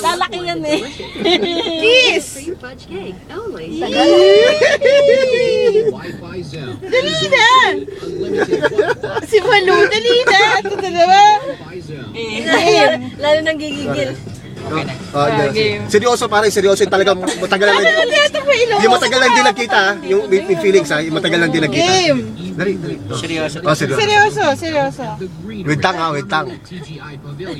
Lalaki yan eh. Kiss! Fudge cake only. Wi-Fi zone. Dali na! Unlimited Wi-Fi. Si Malu, dali na! Ito na naman! Wi-Fi zone. Lalo nang gigigil. Game. Seryoso pare, seryoso yung talagang matagal lang. Ano na ito pa ilong? Yung matagal lang din nagkita, yung may feelings ha, yung matagal lang din nagkita. Game! Dali. Seryoso. Oh, seryoso. Seryoso, seryoso. The green Wait lang ha, wait lang. TGI Pavilion.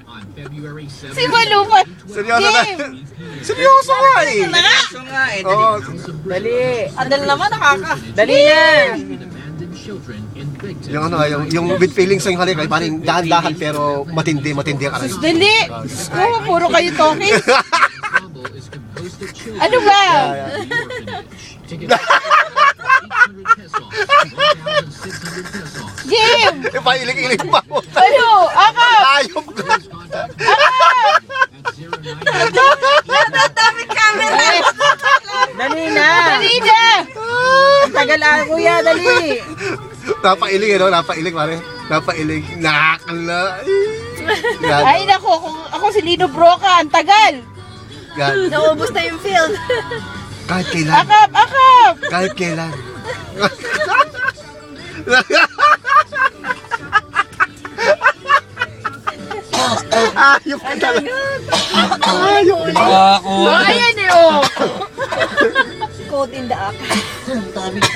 On February 7th. Si Malu pa! Seryoso na. Game! Seryoso nga eh. Seryoso nga eh. Oo. Dali. Adal naman nakaka. Dali na. Abandoned children in big Yung ano, yung with feelings yung halik ay parang dahan-dahan pero matindi ang aral. Dali! Oo, puro kayo talking. trouble is composed of children. Ano ba? Tickets 800 pesos, 1,600 pesos. Game! Yung pailing-iling pa mo. Ano? Ako! Ayop ka. At 09 Dali na. Dali na! Ang tagal kuya, dali. Napailing eh, no? Napailing pare. Napailing. Nakakala. Yan. Ay nako, kung ako si Lino Broca, ang tagal! Yan. Naubos na yung field. Kahit kailan. Akap! Akap! Kahit kailan. Ayop ka talaga. Ayop ka. Ako. Ayan eh oh! Caught in the act.